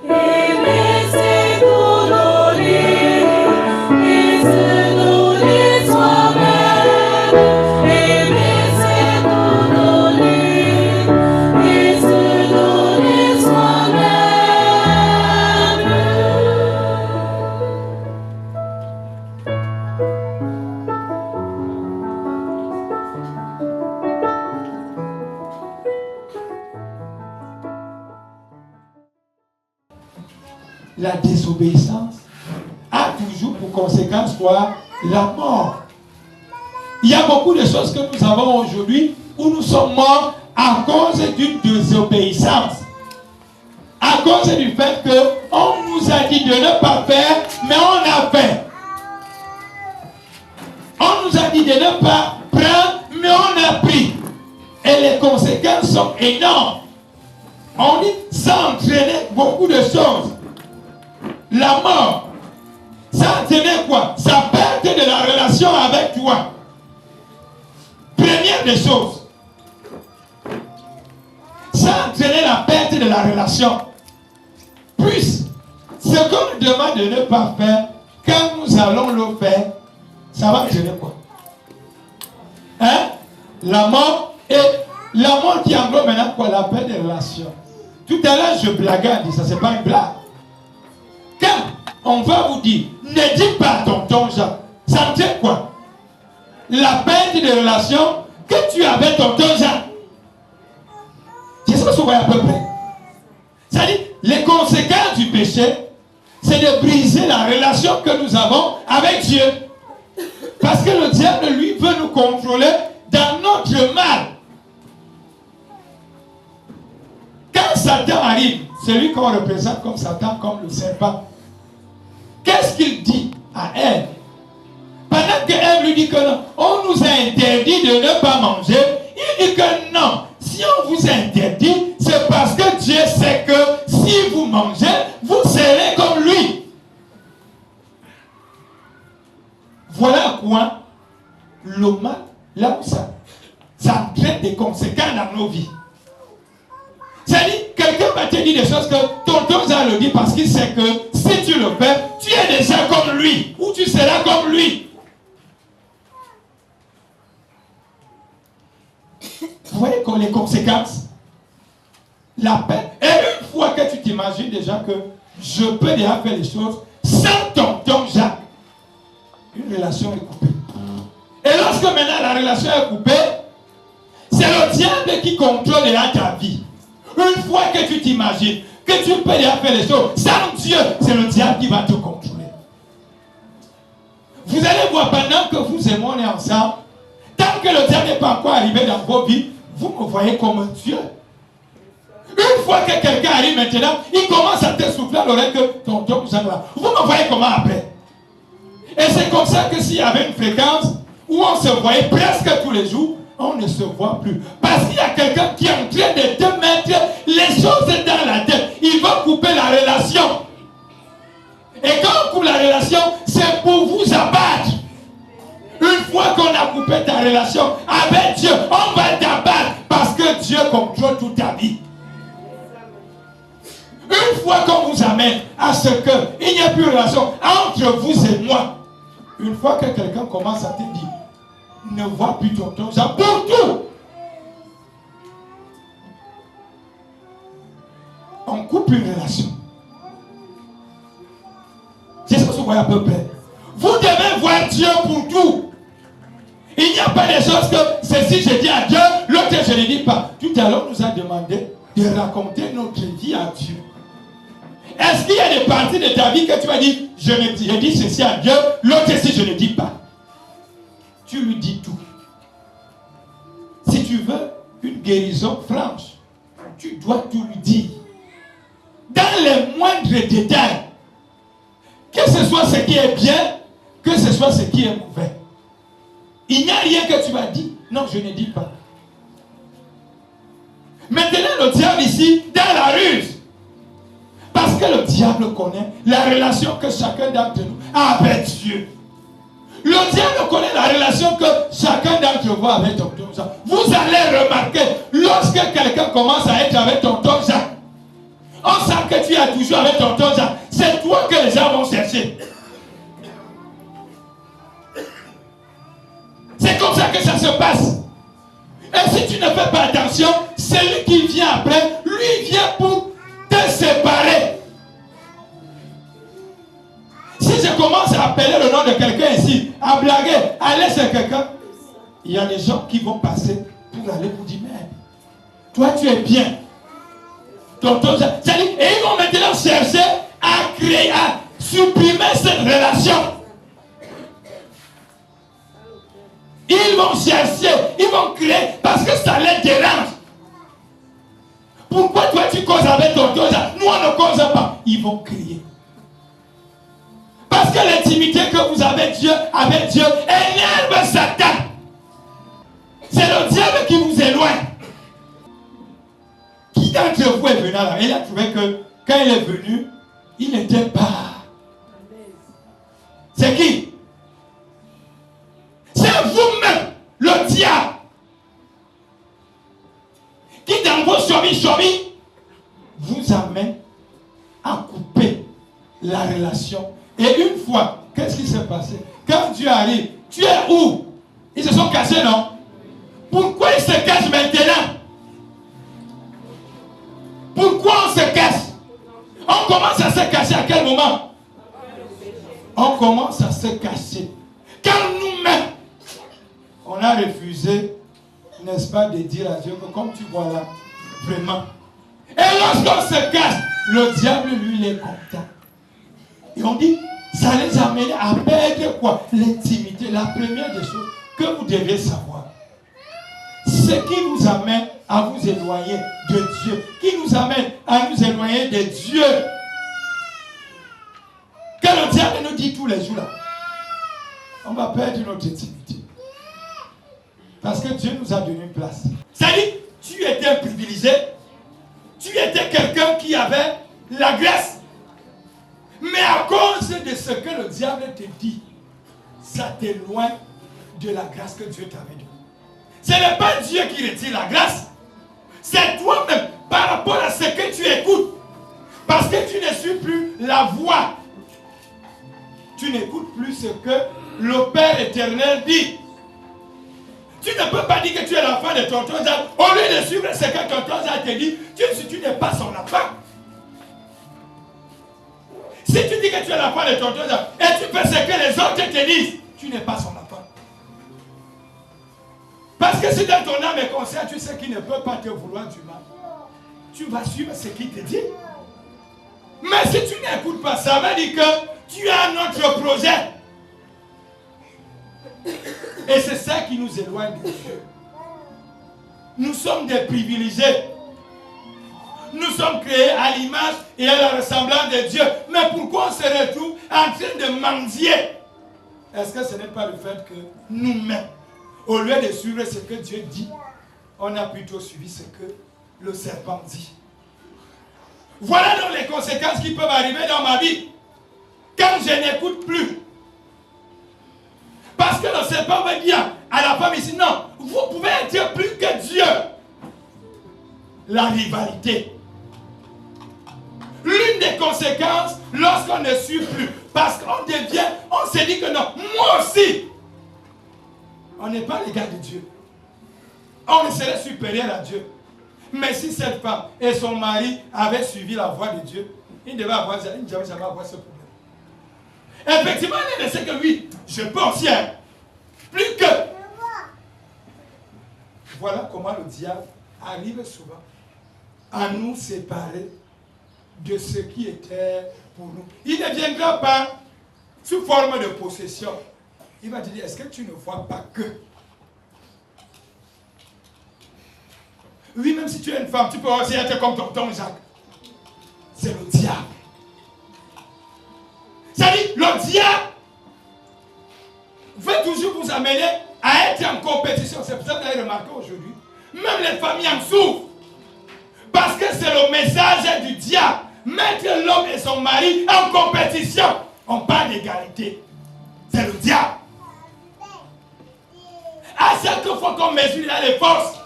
Aimer, c'est tout donner, et se donner soi-même. Aimer, c'est tout donner, et se donner soi-même. La désobéissance a toujours pour conséquence quoi? La mort. Il y a beaucoup de choses que nous avons aujourd'hui où nous sommes morts à cause d'une désobéissance. À cause du fait qu'on nous a dit de ne pas faire, mais on a fait. On nous a dit de ne pas prendre, mais on a pris. Et les conséquences sont énormes. On dit ça entraînait beaucoup de choses. La mort, ça entraînait quoi? Ça perte de la relation avec toi. Première des choses. Ça entraînait la perte de la relation. Puis, ce qu'on nous demande de ne pas faire, quand nous allons le faire, ça va entraîner quoi? Hein? La mort, et la mort qui englobe maintenant quoi? La perte de relation. Tout à l'heure, je blaguais, je dis ça, c'est pas une blague. Quand on va vous dire, ne dis pas à tonton Jacques, ça entraîne quoi? La perte de relation que tu avais tonton Jacques. C'est ça que vous voyez à peu près. C'est-à-dire, les conséquences du péché, c'est de briser la relation que nous avons avec Dieu. Parce que le diable, lui, veut nous contrôler dans notre mal. Quand Satan arrive, celui qu'on représente comme Satan, comme le serpent, qu'est-ce qu'il dit à Ève? Pendant que Ève lui dit que non, on nous a interdit de ne pas manger, il dit que non, si on vous interdit, c'est parce que Dieu sait que si vous mangez, vous serez comme lui. Voilà quoi le mal, là où ça entraîne des conséquences dans nos vies. C'est-à-dire, quelqu'un va te dire des choses que tonton Jean le dit parce qu'il sait que si tu le fais, tu es déjà comme lui, ou tu seras comme lui. Vous voyez les conséquences? La peine. Et une fois que tu t'imagines déjà que je peux déjà faire les choses sans tonton Jacques, une relation est coupée. Et lorsque maintenant la relation est coupée, c'est le diable qui contrôle déjà ta vie. Une fois que tu t'imagines que tu peux déjà faire les choses sans Dieu, c'est le diable qui va te contrôler. Vous allez voir pendant que vous et moi on est ensemble, tant que le diable n'est pas encore arrivé dans vos vies, vous me voyez comme un Dieu. Une fois que quelqu'un arrive maintenant, il commence à te souffler à l'oreille que tonton, vous me voyez comment après. Et c'est comme ça que s'il y avait une fréquence où on se voyait presque tous les jours, on ne se voit plus. Parce qu'il y a quelqu'un qui est en train de te mettre les choses dans la tête. Il va couper la relation. Et quand on coupe la relation, c'est pour vous abattre. Une fois qu'on a coupé ta relation avec Dieu, on va t'abattre parce que Dieu contrôle toute ta vie. Une fois qu'on vous amène à ce qu'il n'y a plus de relation entre vous et moi, une fois que quelqu'un commence à te dire, ne vois plus tonton Jacques pour tout. On coupe une relation. C'est ce que vous voyez à peu près. Vous devez voir Dieu pour tout. Il n'y a pas de choses que ceci je dis à Dieu, l'autre je ne dis pas. Tout à l'heure, on nous a demandé de raconter notre vie à Dieu. Est-ce qu'il y a des parties de ta vie que tu vas dire, je dis ceci à Dieu, l'autre ceci je ne dis pas. Tu lui dis tout. Si tu veux une guérison franche, tu dois tout lui dire. Dans les moindres détails. Que ce soit ce qui est bien, que ce soit ce qui est mauvais. Il n'y a rien que tu vas dire. Non, je ne dis pas. Maintenant, le diable ici, dans la ruse. Parce que le diable connaît la relation que chacun d'entre nous a avec Dieu. Le diable connaît la relation que chacun d'entre vous a avec tonton Jacques. Vous allez remarquer, lorsque quelqu'un commence à être avec tonton Jacques, On sent que tu es toujours avec ton Jean. C'est toi que les gens vont chercher. C'est comme ça que ça se passe. Et si tu ne fais pas attention, celui qui vient après, lui vient pour te séparer. Si je commence à appeler le nom de quelqu'un ici, à blaguer, à laisser quelqu'un, il y a des gens qui vont passer pour aller vous dire, mais toi tu es bien. Et ils vont maintenant chercher à créer, à supprimer cette relation. Ils vont chercher, ils vont créer parce que ça les dérange. Pourquoi toi tu causes avec ton Dieu? Nous on ne cause pas. Ils vont créer. Parce que l'intimité que vous avez avec Dieu énerve Satan. C'est le diable qui vous éloigne. Qui d'entre vous est venu là? Il a trouvé que quand il est venu, il n'était pas. C'est qui? C'est vous-même, le diable, qui dans vos chomis vous amène à couper la relation. Et une fois, qu'est-ce qui s'est passé? Quand Dieu arrive, tu es où? Ils se sont cachés, non? Pourquoi ils se cachent maintenant? Pourquoi on se cache? On commence à se cacher à quel moment? On commence à se cacher quand nous-mêmes on a refusé, n'est-ce pas, de dire à Dieu que comme tu vois là, vraiment. Et lorsqu'on se cache, le diable, lui, il est content. Et on dit, ça les amène à perdre quoi? L'intimité. La première des choses que vous devez savoir. Ce qui nous amène à vous éloigner de Dieu. Qui nous amène à nous éloigner de Dieu. Que le diable nous dit tous les jours là. On va perdre notre intimité. Parce que Dieu nous a donné une place. C'est-à-dire, tu étais privilégié. Tu étais quelqu'un qui avait la grâce. Mais à cause de ce que le diable te dit, ça t'éloigne de la grâce que Dieu t'avait donnée. Ce n'est pas Dieu qui retire la grâce. C'est toi-même par rapport à ce que tu écoutes. Parce que tu ne suis plus la voix. Tu n'écoutes plus ce que le Père éternel dit. Tu ne peux pas dire que tu es l'enfant de tonton Jacques. Au lieu de suivre ce que tonton Jacques te dit, tu n'es pas son enfant. Si tu dis que tu es l'enfant de tonton Jacques et tu fais ce que les autres te disent, tu n'es pas son enfant. Parce que si dans ton âme et conscience, tu sais qu'il ne peut pas te vouloir du mal, tu vas suivre ce qu'il te dit. Mais si tu n'écoutes pas, ça veut dire que tu as un autre projet. Et c'est ça qui nous éloigne de Dieu. Nous sommes des privilégiés. Nous sommes créés à l'image et à la ressemblance de Dieu. Mais pourquoi on se retrouve en train de mendier? Est-ce que ce n'est pas le fait que nous-mêmes, au lieu de suivre ce que Dieu dit, on a plutôt suivi ce que le serpent dit? Voilà donc les conséquences qui peuvent arriver dans ma vie quand je n'écoute plus. Parce que le serpent va dire à la femme ici, non, vous pouvez être plus que Dieu. La rivalité. L'une des conséquences lorsqu'on ne suit plus, parce qu'on devient, on se dit que non, moi aussi, on n'est pas les gars de Dieu. On serait supérieur à Dieu. Mais si cette femme et son mari avaient suivi la voie de Dieu, ils ne devaient jamais avoir ce problème. Effectivement, il sait que oui, je peux aussi être plus que. Voilà comment le diable arrive souvent à nous séparer de ce qui était pour nous. Il ne viendra pas sous forme de possession. Il va te dire, est-ce que tu ne vois pas que? Oui, même si tu es une femme, tu peux aussi être comme tonton Jacques. C'est le diable. C'est-à-dire, le diable veut toujours vous amener à être en compétition. C'est pour ça que vous avez remarqué aujourd'hui, même les familles en souffrent. Parce que c'est le message du diable. Mettre l'homme et son mari en compétition. On parle d'égalité. C'est le diable. À chaque fois qu'on mesure les forces,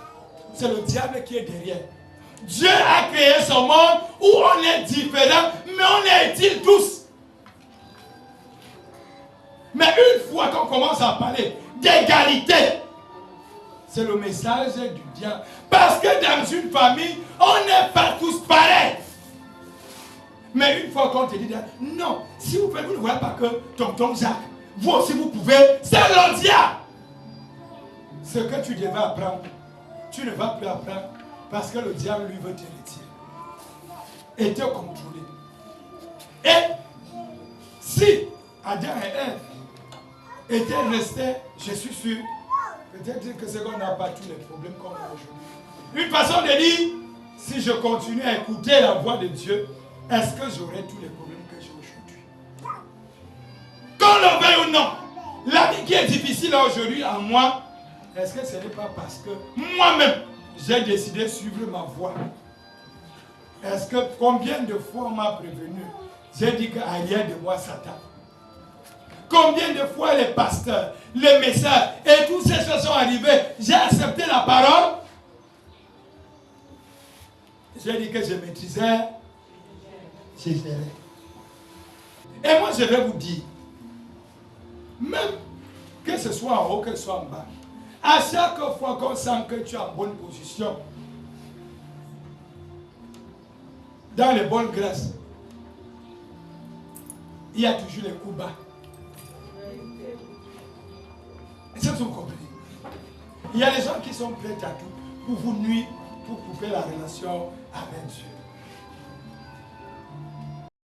c'est le diable qui est derrière. Dieu a créé ce monde où on est différents, mais on est utiles tous. Mais une fois qu'on commence à parler d'égalité, c'est le message du diable. Parce que dans une famille, on n'est pas tous pareils. Mais une fois qu'on te dit, non, si vous ne voyez pas que tonton Jacques, vous aussi vous pouvez, c'est le diable. Ce que tu devais apprendre, tu ne vas plus apprendre parce que le diable lui veut te retirer et te contrôler. Et si Adam et Ève étaient restés, je suis sûr, peut-être que c'est qu'on n'a pas tous les problèmes qu'on a aujourd'hui. Une façon de dire, si je continue à écouter la voix de Dieu, est-ce que j'aurai tous les problèmes que j'ai aujourd'hui? Qu'on le veuille ou non, la vie qui est difficile aujourd'hui à moi, est-ce que ce n'est pas parce que moi-même, j'ai décidé de suivre ma voie? Est-ce que combien de fois on m'a prévenu? J'ai dit qu'arrière de moi, Satan. Combien de fois les pasteurs, les messages et toutes ces choses sont arrivées, j'ai accepté la parole. J'ai dit que je maîtrisais, je gérais. Et moi je vais vous dire, même que ce soit en haut, que ce soit en bas, à chaque fois qu'on sent que tu es en bonne position, dans les bonnes grâces, il y a toujours les coups bas. Est-ce que vous comprenez? Il y a des gens qui sont prêts à tout pour vous nuire, pour couper la relation avec Dieu.